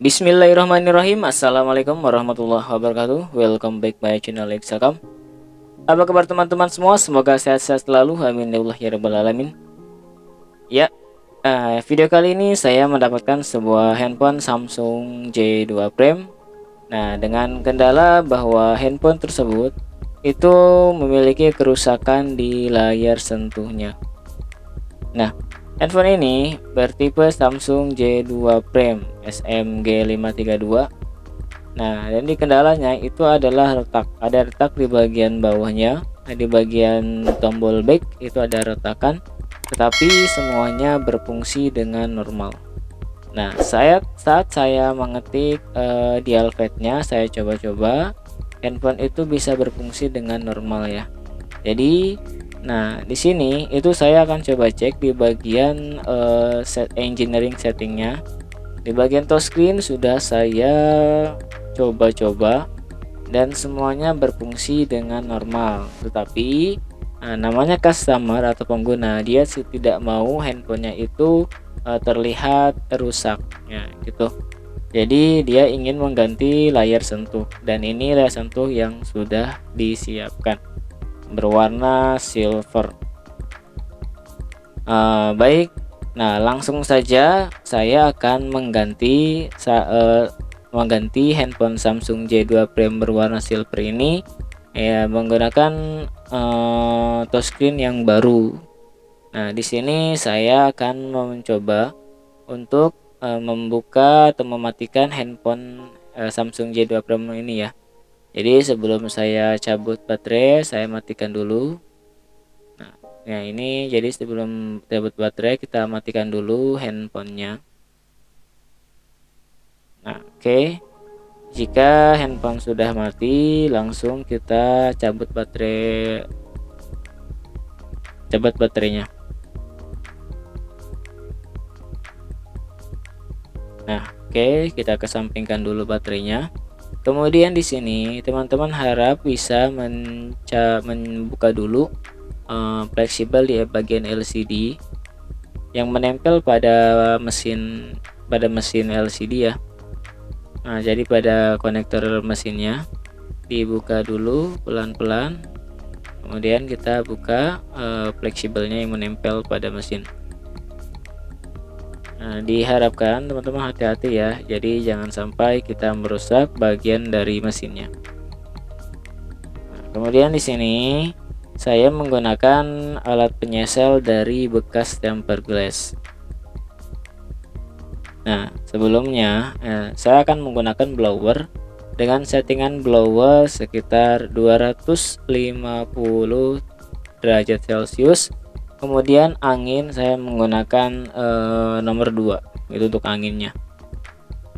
Bismillahirrahmanirrahim. Assalamualaikum warahmatullahi wabarakatuh. Welcome back my channel Lexacam. Apa kabar teman-teman semua? Semoga sehat-sehat selalu. Amin ya Allah ya rabbal alamin. Ya, video kali ini saya mendapatkan sebuah handphone Samsung J2 Prime. Nah, dengan kendala bahwa handphone tersebut itu memiliki kerusakan di layar sentuhnya. Nah, handphone ini bertipe Samsung J2 Prime SMG532. Nah, dan di kendalanya itu adalah retak. Ada retak di bagian bawahnya, di bagian tombol back itu ada retakan, tetapi semuanya berfungsi dengan normal. Nah, saat saya mengetik di Alphabetnya, saya coba-coba, handphone itu bisa berfungsi dengan normal ya. Jadi, nah di sini itu saya akan coba cek di bagian engineering settingnya. Di bagian touchscreen sudah saya coba-coba dan semuanya berfungsi dengan normal, tetapi namanya customer atau pengguna, dia tidak mau handphonenya itu terlihat rusak ya gitu. Jadi dia ingin mengganti layar sentuh, dan ini layar sentuh yang sudah disiapkan berwarna silver. Baik, nah langsung saja saya akan mengganti handphone Samsung J2 Prime berwarna silver ini ya menggunakan touchscreen yang baru. Nah, di sini saya akan mencoba untuk membuka atau mematikan handphone Samsung J2 Prime ini ya. Jadi sebelum saya cabut baterai, saya matikan dulu. Nah, ya ini jadi sebelum cabut baterai kita matikan dulu handphonenya. Nah, oke. Jika handphone sudah mati, langsung kita cabut baterainya. Nah, oke, kita kesampingkan dulu baterainya. Kemudian di sini teman-teman harap bisa membuka dulu fleksibel di bagian LCD yang menempel pada mesin LCD ya. Nah, jadi pada konektor mesinnya dibuka dulu pelan-pelan, kemudian kita buka fleksibelnya yang menempel pada mesin. Nah, diharapkan teman-teman hati-hati ya, jadi jangan sampai kita merusak bagian dari mesinnya. Nah, kemudian di sini saya menggunakan alat penyesel dari bekas tempered glass. Nah, sebelumnya saya akan menggunakan blower dengan settingan blower sekitar 250 derajat Celcius. Kemudian angin saya menggunakan nomor 2 itu untuk anginnya.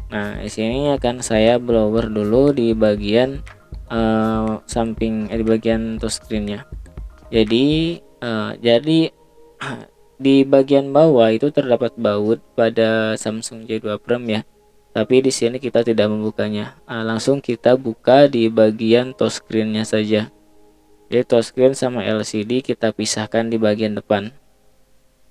Nah, di sini akan saya blower dulu di bagian samping di bagian touchscreennya. Jadi di bagian bawah itu terdapat baut pada Samsung J2 Prime ya. Tapi di sini kita tidak membukanya. Langsung kita buka di bagian touchscreennya saja. Jadi touchscreen sama LCD kita pisahkan di bagian depan.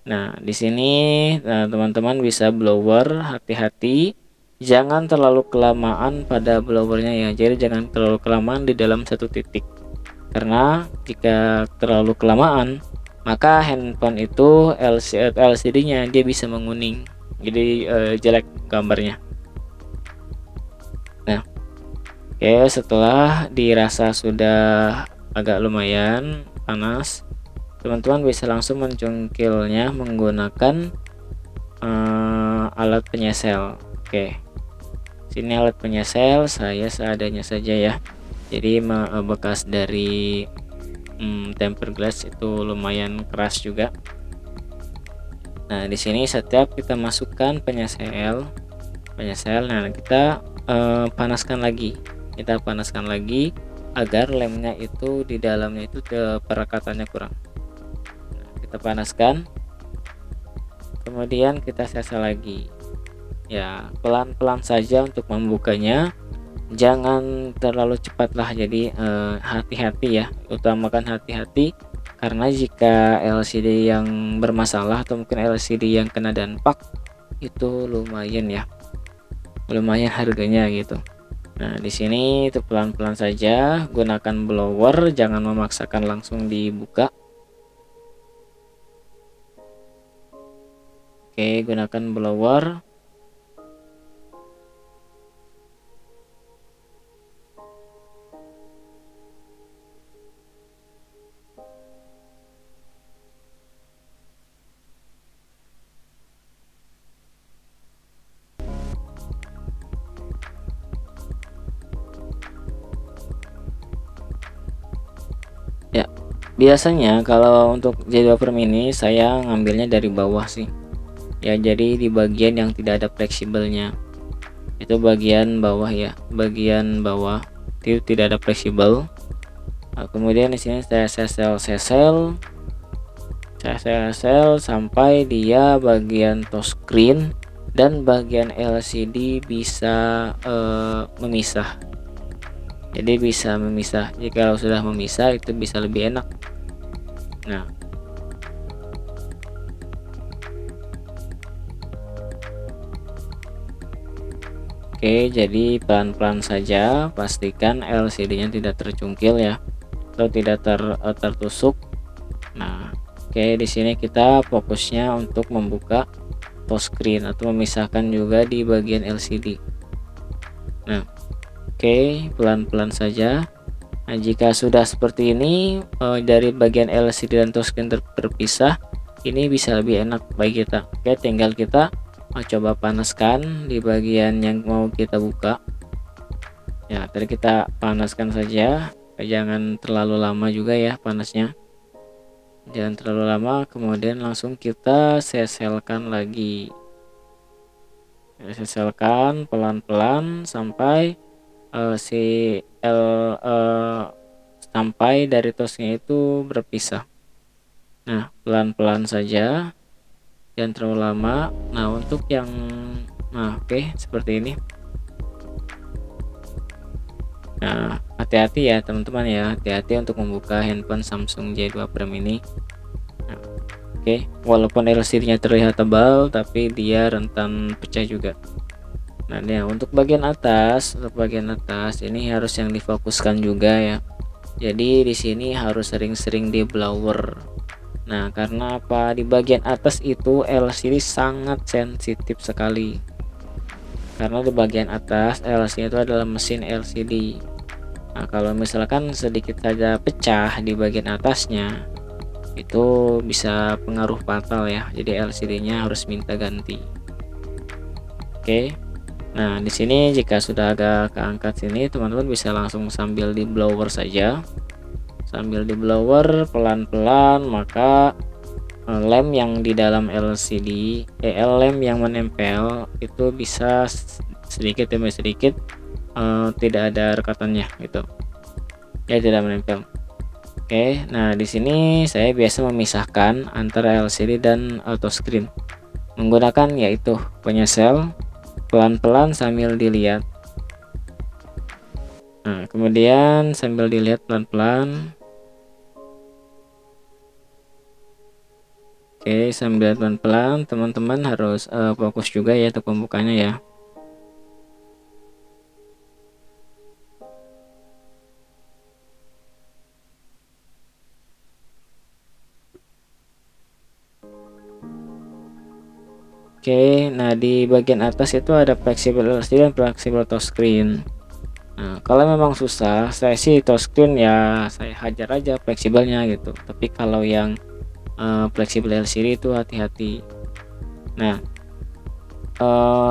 Nah, di sini teman-teman bisa blower, hati-hati jangan terlalu kelamaan pada blowernya ya. Jadi jangan terlalu kelamaan di dalam satu titik. Karena jika terlalu kelamaan, maka handphone itu LCD-nya dia bisa menguning. Jadi jelek gambarnya. Nah, oke, setelah dirasa sudah agak lumayan panas, teman-teman bisa langsung mencungkilnya menggunakan alat penyesel. Oke, sini alat penyesel saya seadanya saja ya. Jadi bekas dari tempered glass itu lumayan keras juga. Nah, di sini setiap kita masukkan penyesel, nah kita panaskan lagi agar lemnya itu di dalamnya itu perekatannya kurang. Nah, kita panaskan, kemudian kita sesa lagi ya, pelan-pelan saja untuk membukanya, jangan terlalu cepat lah. Jadi hati-hati ya, utamakan hati-hati, karena jika LCD yang bermasalah atau mungkin LCD yang kena dampak itu lumayan ya. lumayan harganya gitu. Nah, di sini itu pelan-pelan saja, gunakan blower, jangan memaksakan langsung dibuka. Oke, gunakan blower. Ya, biasanya kalau untuk J2 Pro Mini saya ngambilnya dari bawah sih. Ya, jadi di bagian yang tidak ada fleksibelnya. Itu bagian bawah ya, bagian bawah itu tidak ada fleksibel. Nah, kemudian di sini saya sesel sampai dia bagian touchscreen dan bagian LCD bisa memisah. Jadi bisa memisah. Jika kalau sudah memisah itu bisa lebih enak. Nah, oke, jadi pelan-pelan saja, pastikan LCD-nya tidak tercungkil ya, atau tidak tertusuk. Nah, oke, di sini kita fokusnya untuk membuka touchscreen atau memisahkan juga di bagian LCD. Nah, oke, pelan-pelan saja. Nah, jika sudah seperti ini dari bagian LCD dan touchscreen terpisah, ini bisa lebih enak bagi kita. Oke, tinggal kita coba panaskan di bagian yang mau kita buka. Ya, tadi kita panaskan saja, jangan terlalu lama juga ya panasnya. Jangan terlalu lama, kemudian langsung kita seselkan lagi. Seselkan pelan-pelan sampai si sampai dari tosnya itu berpisah. Nah, pelan-pelan saja, jangan terlalu lama. Nah, untuk yang oke, seperti ini. Nah, hati-hati ya teman-teman ya, hati-hati untuk membuka handphone Samsung J2 Pro Mini. Nah, oke, walaupun LCD-nya terlihat tebal, tapi dia rentan pecah juga. Nah, ya untuk bagian atas, ini harus yang difokuskan juga ya. Jadi di sini harus sering-sering di blower. Nah, karena apa? Di bagian atas itu LCD sangat sensitif sekali. Karena di bagian atas LCD itu adalah mesin LCD. Nah, kalau misalkan sedikit saja pecah di bagian atasnya, itu bisa pengaruh fatal ya. Jadi LCD-nya harus minta ganti. Oke. Nah, di sini jika sudah agak keangkat sini, teman-teman bisa langsung sambil di blower saja. Sambil di blower pelan-pelan, maka lem yang di dalam LCD, lem yang menempel itu bisa sedikit demi sedikit tidak ada rekatannya gitu. Ya, tidak menempel. Oke, nah di sini saya biasa memisahkan antara LCD dan touchscreen menggunakan yaitu penyesel. Pelan-pelan sambil dilihat. Nah, kemudian sambil dilihat pelan-pelan. Oke, sambil pelan-pelan, teman-teman harus fokus juga ya untuk pembukanya ya. Oke, nah di bagian atas itu ada fleksibel LCD dan fleksibel touchscreen. Nah, kalau memang susah, saya sih touchscreen ya saya hajar aja fleksibelnya gitu. Tapi kalau yang fleksibel LCD itu hati-hati. Nah,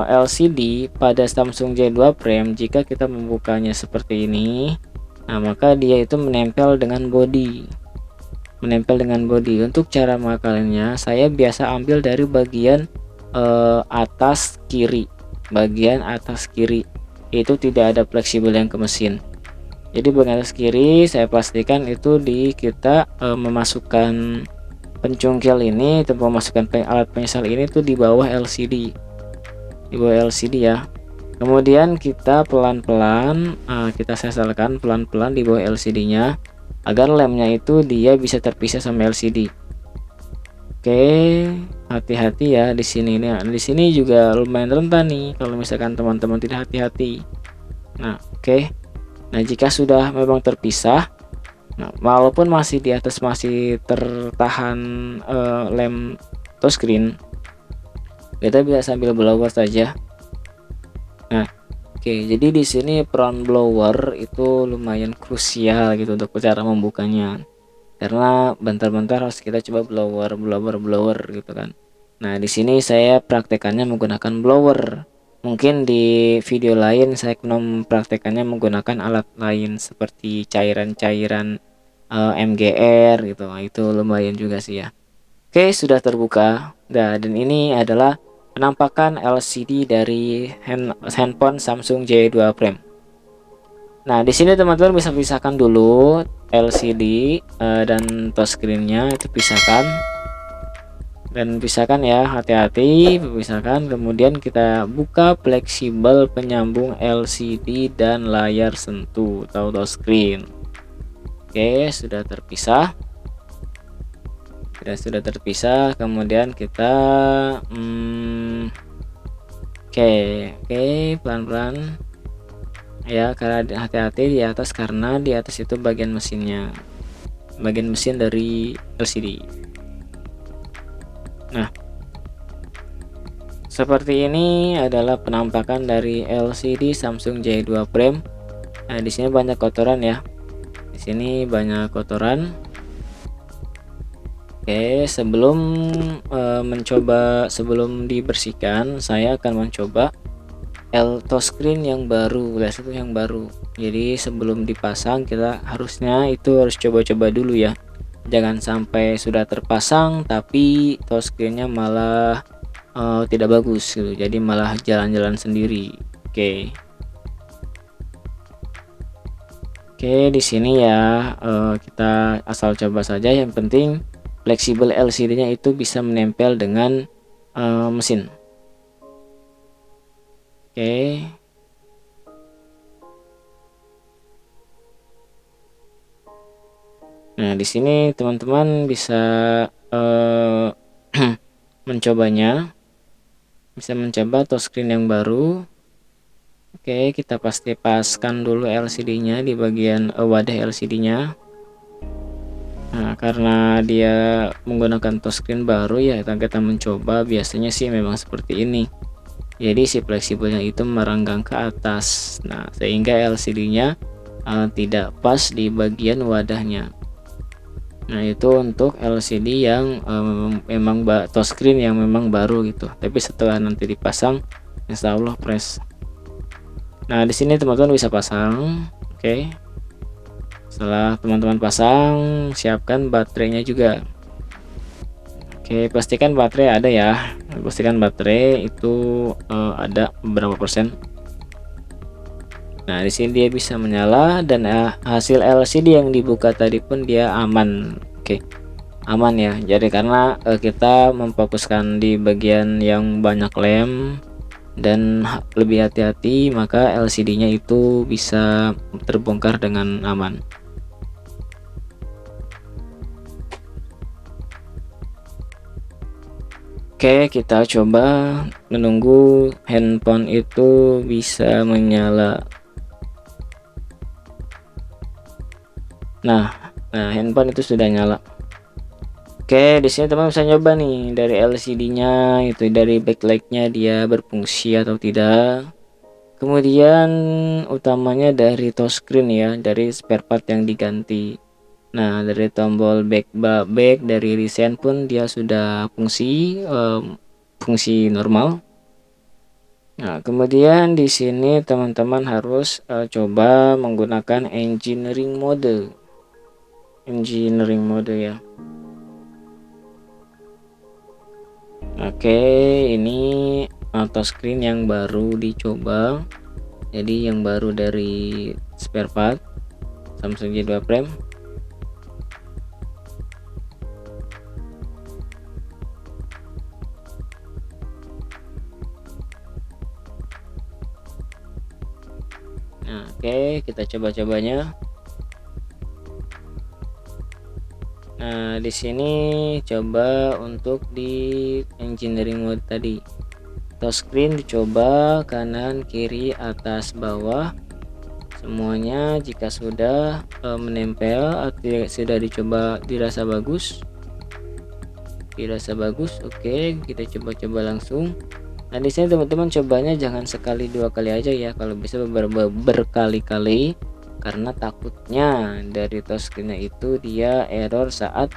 LCD pada Samsung J2 Prime jika kita membukanya seperti ini, nah maka dia itu menempel dengan body. Untuk cara mengakalinya, saya biasa ambil dari bagian atas kiri, itu tidak ada fleksibel yang ke mesin. Jadi bagian atas kiri saya pastikan itu kita memasukkan pencungkil ini, atau memasukkan alat penyesal ini tuh di bawah LCD, ya. Kemudian kita pelan-pelan kita seselkan pelan-pelan di bawah LCD-nya agar lemnya itu dia bisa terpisah sama LCD. Oke, hati-hati ya di sini nih. Di sini juga lumayan rentan nih kalau misalkan teman-teman tidak hati-hati. Nah, oke. Nah, jika sudah memang terpisah, nah walaupun masih di atas masih tertahan lem touchscreen, kita bisa sambil blower saja. Nah, oke. Jadi di sini peran blower itu lumayan krusial gitu untuk cara membukanya. Karena bentar-bentar harus kita coba blower gitu kan. Nah, di sini saya praktekannya menggunakan blower. Mungkin di video lain saya mempraktekannya menggunakan alat lain seperti cairan-cairan MGR gitu. Nah, itu lumayan juga sih ya. Oke, sudah terbuka. Nah, dan ini adalah penampakan LCD dari handphone Samsung J2 Prime. Nah, di sini teman-teman bisa pisahkan dulu LCD dan touchscreen-nya itu pisahkan. Dan pisahkan ya, hati-hati pisahkan. Kemudian kita buka fleksibel penyambung LCD dan layar sentuh atau touchscreen. Oke, sudah terpisah. Sudah terpisah. Kemudian kita oke, pelan-pelan ya, karena hati-hati di atas karena di atas itu bagian mesinnya, bagian mesin dari LCD. Nah, seperti ini adalah penampakan dari LCD Samsung J2 Prime. Nah, di sini banyak kotoran ya. Di sini banyak kotoran. Oke, sebelum dibersihkan, saya akan mencoba touchscreen yang baru, itu yang baru. Jadi sebelum dipasang kita harusnya itu harus coba-coba dulu ya. Jangan sampai sudah terpasang tapi touchscreennya malah tidak bagus gitu. Jadi malah jalan-jalan sendiri. Oke, di sini ya kita asal coba saja. Yang penting fleksibel LCD-nya itu bisa menempel dengan mesin. Oke. Nah, di sini teman-teman bisa mencobanya, bisa mencoba touchscreen yang baru. Oke, kita pasti paskan dulu LCD-nya di bagian wadah LCD-nya. Nah, karena dia menggunakan touchscreen baru ya, kita mencoba biasanya sih memang seperti ini. Jadi si fleksibelnya itu merenggang ke atas. Nah, sehingga LCD-nya tidak pas di bagian wadahnya. Nah, itu untuk LCD yang memang touchscreen yang memang baru gitu. Tapi setelah nanti dipasang, insya Allah press. Nah, di sini teman-teman bisa pasang. Oke. Setelah teman-teman pasang, siapkan baterainya juga. Oke, pastikan baterai ada ya. Pastikan baterai itu ada berapa persen. Nah, di sini dia bisa menyala dan hasil LCD yang dibuka tadi pun dia aman. Oke, aman ya. Jadi karena kita memfokuskan di bagian yang banyak lem dan lebih hati-hati, maka LCD-nya itu bisa terbongkar dengan aman. Oke, kita coba menunggu handphone itu bisa menyala. Nah, handphone itu sudah nyala. Oke, di sini teman bisa nyoba nih dari LCD-nya itu, dari backlight-nya dia berfungsi atau tidak. Kemudian utamanya dari touchscreen ya, dari spare part yang diganti. Nah, dari tombol back dari recent pun dia sudah fungsi normal. Nah, kemudian di sini teman-teman harus coba menggunakan engineering mode ya. Oke, ini touchscreen yang baru dicoba. Jadi yang baru dari spare part Samsung J2 Prime. Nah, oke, kita coba-cobanya. Nah, di sini coba untuk di engineering mode tadi. Touchscreen dicoba kanan, kiri, atas, bawah. Semuanya jika sudah menempel atau sudah dicoba dirasa bagus. Oke, kita coba-coba langsung. Nah, di sini teman-teman cobanya jangan sekali dua kali aja ya, kalau bisa berkali-kali karena takutnya dari touchscreen itu dia error saat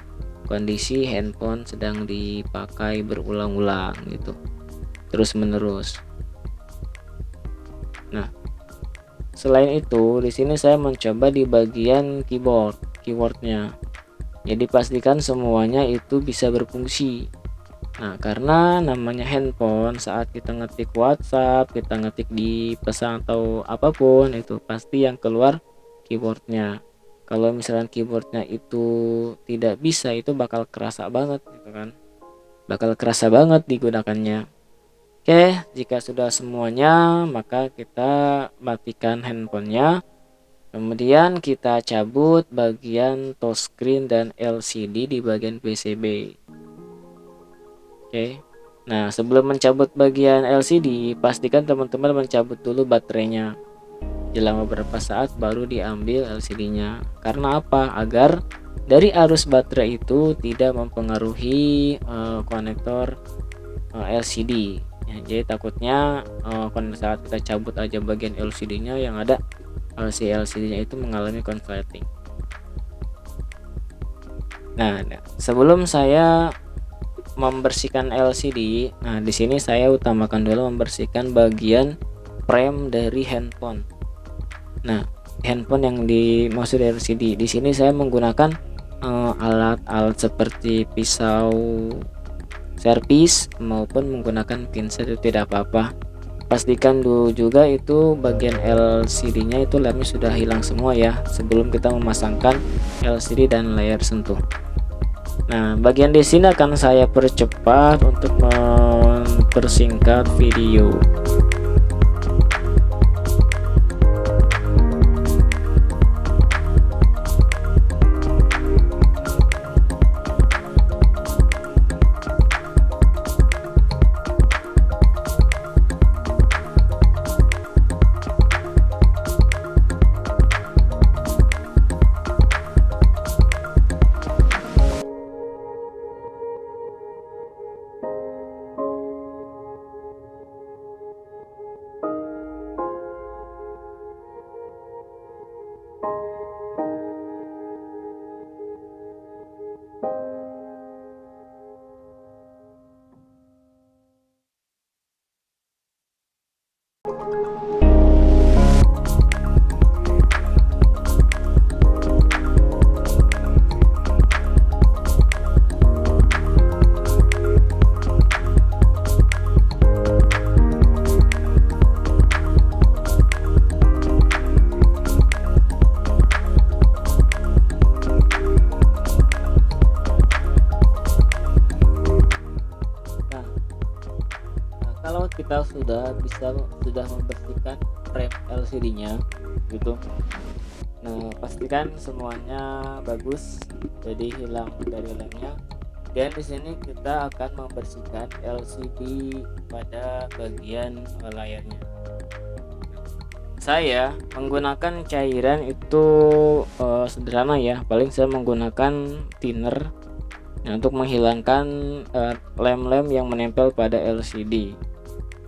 kondisi handphone sedang dipakai berulang-ulang gitu, terus menerus. Nah, selain itu di sini saya mencoba di bagian keyboardnya. Jadi pastikan semuanya itu bisa berfungsi. Nah, karena namanya handphone, saat kita ngetik WhatsApp, kita ngetik di pesan atau apapun, itu pasti yang keluar keyboardnya. Kalau misalkan keyboardnya itu tidak bisa, itu bakal kerasa banget gitu kan, bakal kerasa banget digunakannya. Oke, jika sudah semuanya maka kita matikan handphonenya, kemudian kita cabut bagian touchscreen dan LCD di bagian PCB. Oke. Nah, sebelum mencabut bagian LCD, pastikan teman-teman mencabut dulu baterainya. Dalam beberapa saat baru diambil LCD-nya. Karena apa? Agar dari arus baterai itu tidak mempengaruhi konektor LCD. Ya, jadi takutnya saat kita cabut aja bagian LCD-nya, yang ada si LCD-nya itu mengalami konsleting. Nah, sebelum saya membersihkan LCD, nah di sini saya utamakan dulu membersihkan bagian frame dari handphone. Nah, handphone yang dimaksud LCD di sini saya menggunakan alat-alat seperti pisau servis maupun menggunakan pinset, itu tidak apa-apa. Pastikan dulu juga itu bagian LCD-nya itu lemnya sudah hilang semua ya, sebelum kita memasangkan LCD dan layar sentuh. Nah, bagian di sini akan saya percepat untuk mempersingkat video. Kalau kita sudah membersihkan frame LCD-nya gitu, nah pastikan semuanya bagus, jadi hilang dari lemnya. Dan di sini kita akan membersihkan LCD pada bagian layarnya. Saya menggunakan cairan itu sederhana ya, paling saya menggunakan thinner untuk menghilangkan lem-lem yang menempel pada LCD.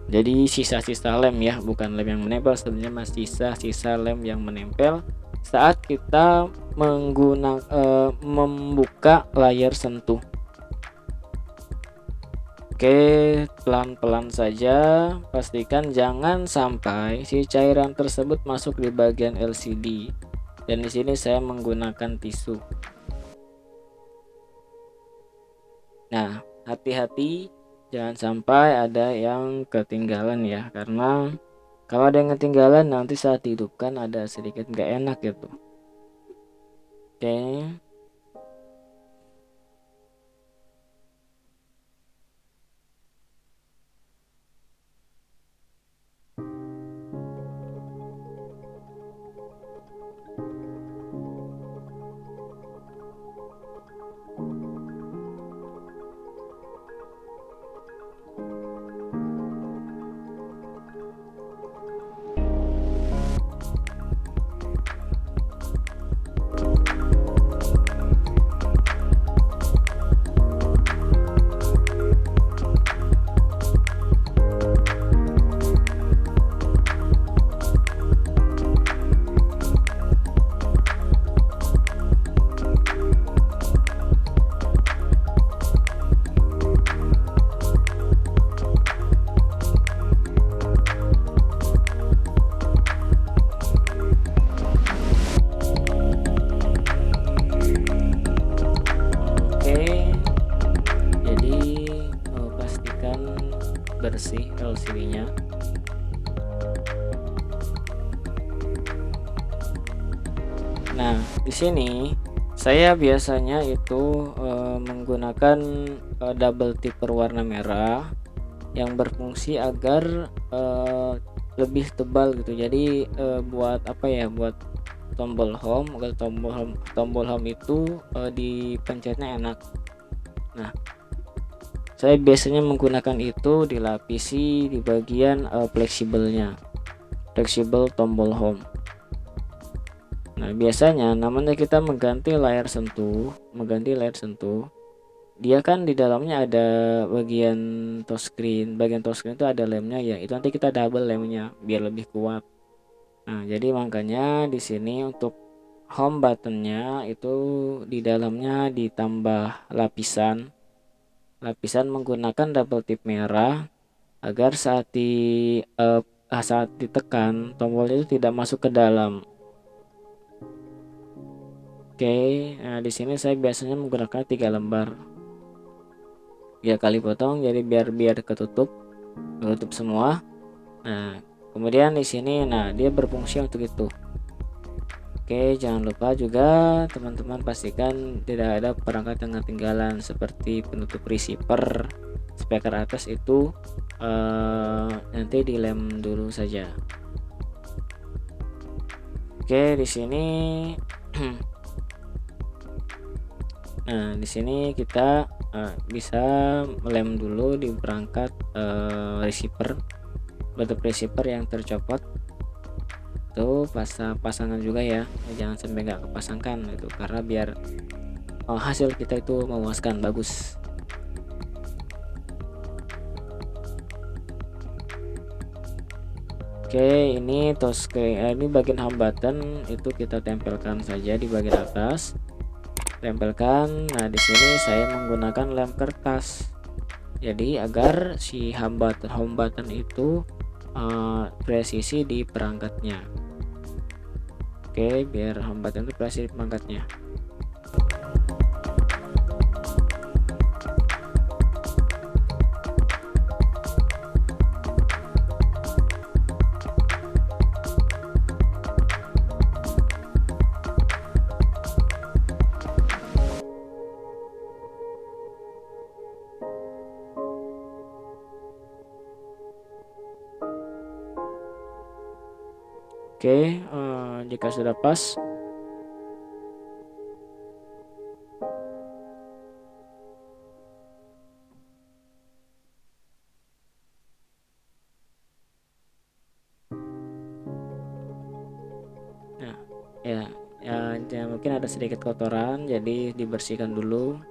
Jadi sisa-sisa lem ya, bukan lem yang menempel, sebenarnya masih sisa-sisa lem yang menempel saat kita membuka layar sentuh. Oke, pelan-pelan saja, pastikan jangan sampai si cairan tersebut masuk di bagian LCD. Dan di sini saya menggunakan tisu. Nah, hati-hati jangan sampai ada yang ketinggalan ya, karena kalau ada yang ketinggalan nanti saat dihidupkan ada sedikit nggak enak gitu. Oke. bersih LCD-nya. Nah, di sini saya biasanya itu menggunakan double tip berwarna merah yang berfungsi agar lebih tebal gitu. Jadi buat apa ya? Buat tombol home, agar tombol home itu dipencetnya enak. Nah, saya biasanya menggunakan itu dilapisi di bagian fleksibelnya, fleksibel tombol home. Nah, biasanya namanya kita mengganti layar sentuh, dia kan di dalamnya ada bagian touchscreen. Bagian touchscreen itu ada lemnya ya. Itu nanti kita double lemnya biar lebih kuat. Nah, jadi makanya di sini untuk home buttonnya itu di dalamnya ditambah lapisan menggunakan double tip merah agar saat ditekan tombolnya itu tidak masuk ke dalam. Oke, nah di sini saya biasanya menggunakan 3 lembar. 3 kali potong jadi biar ketutup semua. Nah, kemudian di sini dia berfungsi untuk itu. Oke, jangan lupa juga teman-teman pastikan tidak ada perangkat yang ketinggalan seperti penutup receiver, speaker atas itu nanti dilem dulu saja. Oke, di sini nah di sini kita bisa melem dulu di perangkat receiver, penutup receiver yang tercopot itu pasangan juga ya, jangan sampai nggak kepasangkan itu karena biar hasil kita itu memuaskan, bagus. Oke, ini touchscreen, ini bagian home button itu kita tempelkan saja di bagian atas. Tempelkan. Nah, di sini saya menggunakan lem kertas. Jadi agar si home button itu presisi di perangkatnya. Oke, biar home button itu presisi di perangkatnya. Oke, jika sudah pas, nah ya mungkin ada sedikit kotoran, jadi dibersihkan dulu.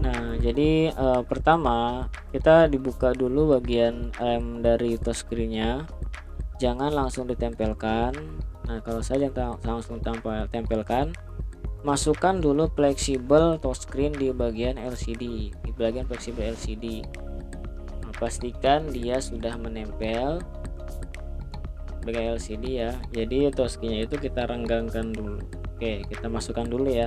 Nah, jadi pertama kita dibuka dulu bagian lem dari touchscreen-nya, jangan langsung ditempelkan. Nah, kalau saya langsung tempelkan, masukkan dulu fleksibel touchscreen di bagian LCD, di bagian fleksibel LCD. Nah, pastikan dia sudah menempel bagian LCD ya. Jadi touchscreen-nya itu kita renggangkan dulu. Oke, kita masukkan dulu ya.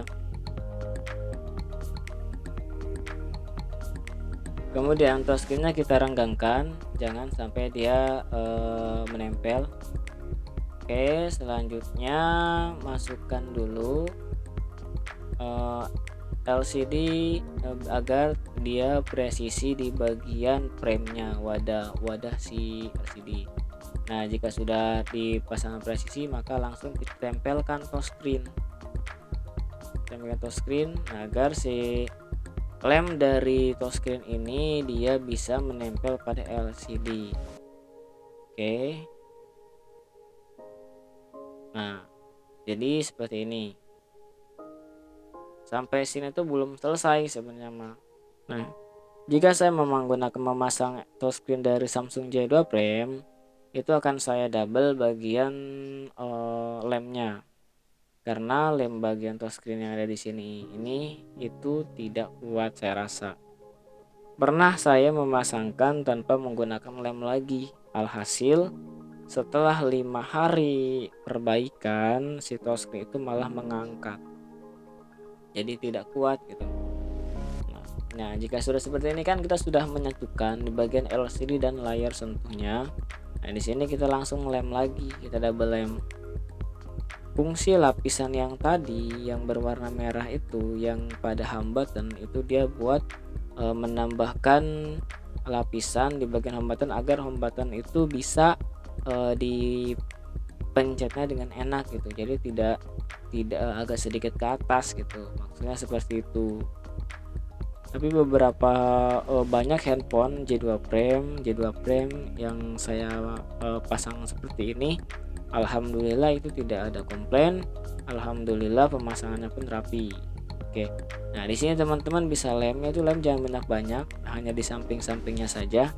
Kemudian touchscreen-nya kita renggangkan, jangan sampai dia menempel. Oke, selanjutnya masukkan dulu LCD agar dia presisi di bagian framenya, wadah si LCD. Nah, jika sudah dipasang presisi maka langsung ditempelkan touchscreen. Agar si lem dari touchscreen ini dia bisa menempel pada LCD. Oke. Nah, jadi seperti ini. Sampai sini tuh belum selesai sebenarnya mah. Nah, jika saya memasang touchscreen dari Samsung J2 Prime, itu akan saya double bagian lemnya. karena lem bagian touchscreen yang ada di sini ini itu tidak kuat saya rasa. Pernah saya memasangkan tanpa menggunakan lem lagi, alhasil setelah 5 hari perbaikan si touchscreen itu malah mengangkat, jadi tidak kuat gitu. Nah, jika sudah seperti ini kan kita sudah menyatukan di bagian LCD dan layar sentuhnya. Nah, di sini kita langsung lem lagi, kita double lem. Fungsi lapisan yang tadi yang berwarna merah itu yang pada hambatan itu dia buat menambahkan lapisan di bagian hambatan agar hambatan itu bisa dipencetnya dengan enak gitu. Jadi tidak agak sedikit ke atas gitu. Maksudnya seperti itu. Tapi beberapa banyak handphone J2 Prime yang saya pasang seperti ini, alhamdulillah itu tidak ada komplain, alhamdulillah pemasangannya pun rapi. Oke, nah di sini teman-teman bisa lemnya itu lem jangan banyak-banyak, hanya di samping-sampingnya saja.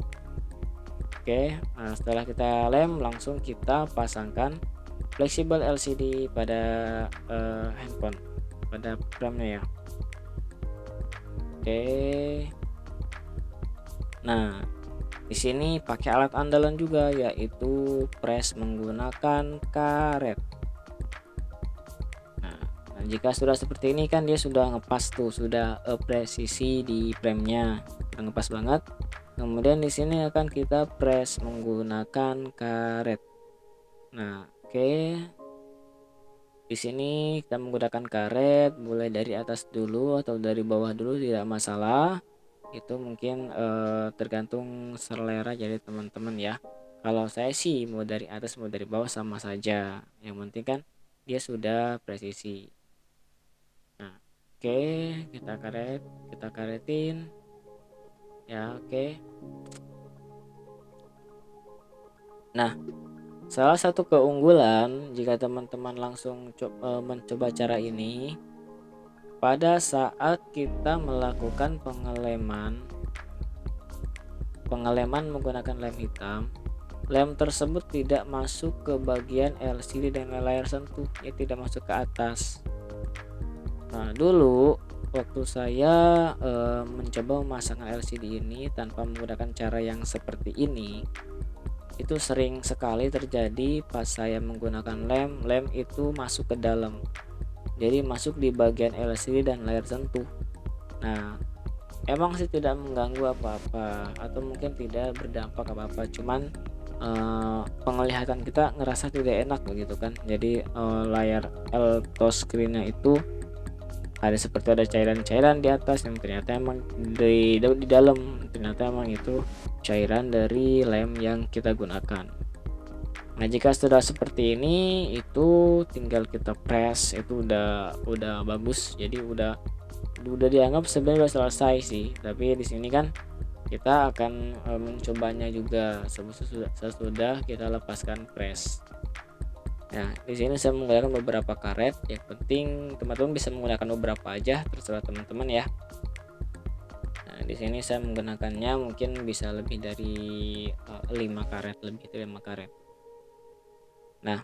Oke, nah setelah kita lem langsung kita pasangkan fleksibel LCD pada handphone, pada prime-nya ya. Oke. Nah, di sini pakai alat andalan juga, yaitu press menggunakan karet. Nah, jika sudah seperti ini kan dia sudah ngepas tuh, sudah presisi di premnya, sudah ngepas banget. Kemudian di sini akan kita press menggunakan karet. Nah, oke. Di sini kita menggunakan karet, mulai dari atas dulu atau dari bawah dulu tidak masalah. Itu mungkin tergantung selera jadi teman-teman ya. Kalau saya sih mau dari atas mau dari bawah sama saja, yang penting kan dia sudah presisi. Nah, oke, kita karetin ya. Oke, nah salah satu keunggulan jika teman-teman langsung mencoba cara ini, pada saat kita melakukan pengeleman menggunakan lem hitam, lem tersebut tidak masuk ke bagian LCD dengan layar sentuh, ya tidak masuk ke atas. Nah, dulu waktu saya mencoba memasangkan LCD ini tanpa menggunakan cara yang seperti ini, itu sering sekali terjadi pas saya menggunakan lem itu masuk ke dalam, jadi masuk di bagian LCD dan layar sentuh. Nah, emang sih tidak mengganggu apa-apa atau mungkin tidak berdampak apa-apa, cuman penglihatan kita ngerasa tidak enak begitu kan. Jadi layar touchscreen-nya itu seperti ada cairan-cairan di atas yang ternyata emang di dalam ternyata emang itu cairan dari lem yang kita gunakan. Nah, jika sudah seperti ini itu tinggal kita press, itu udah bagus, jadi udah dianggap sebenarnya udah selesai sih. Tapi di sini kan kita akan mencobanya juga sesudah kita lepaskan press. Nah, di sini saya menggunakan beberapa karet. Yang penting teman-teman bisa menggunakan beberapa aja, terserah teman-teman ya. Nah, di sini saya menggunakannya mungkin bisa lebih dari 5 karet, lebih dari 5 karet. Nah,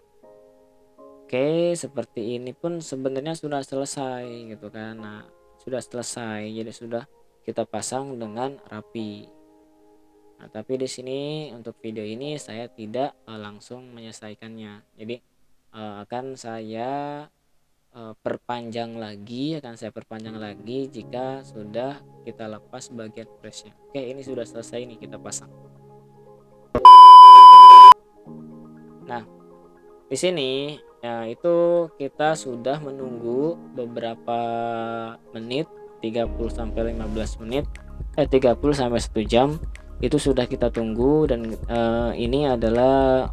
oke, seperti ini pun sebenarnya sudah selesai gitu kan. Nah, sudah selesai, jadi sudah kita pasang dengan rapi. Nah, tapi di sini untuk video ini saya tidak langsung menyelesaikannya. Jadi akan saya perpanjang lagi jika sudah kita lepas bagian pressnya. Oke, ini sudah selesai nih kita pasang. Nah, di sini ya itu kita sudah menunggu beberapa menit, 30 sampai 15 menit, 30 sampai 1 jam itu sudah kita tunggu. Dan ini adalah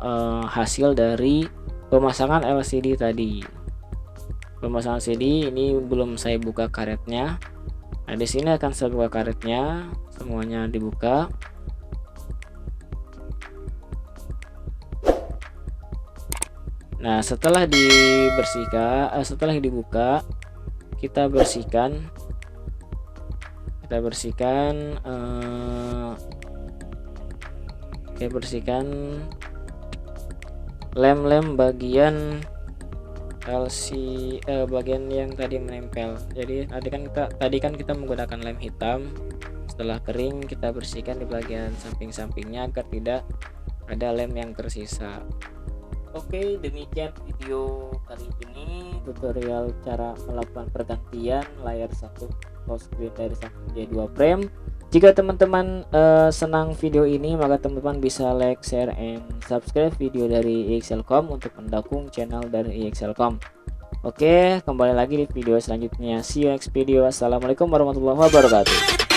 hasil dari pemasangan LCD tadi. Pemasangan LCD ini belum saya buka karetnya. Nah, di sini akan saya buka karetnya, semuanya dibuka. Nah, setelah dibuka, kita bersihkan lem-lem bagian bagian yang tadi menempel. Jadi tadi kan kita menggunakan lem hitam. Setelah kering kita bersihkan di bagian samping-sampingnya agar tidak ada lem yang tersisa. Oke, demikian video kali ini, tutorial cara melakukan pergantian layar satu full screen dari Samsung J2 Prime. Jika teman-teman senang video ini, maka teman-teman bisa like, share, and subscribe video dari iXLCom untuk mendukung channel dari iXLCom. Oke, kembali lagi di video selanjutnya. See you next video. Assalamualaikum warahmatullahi wabarakatuh.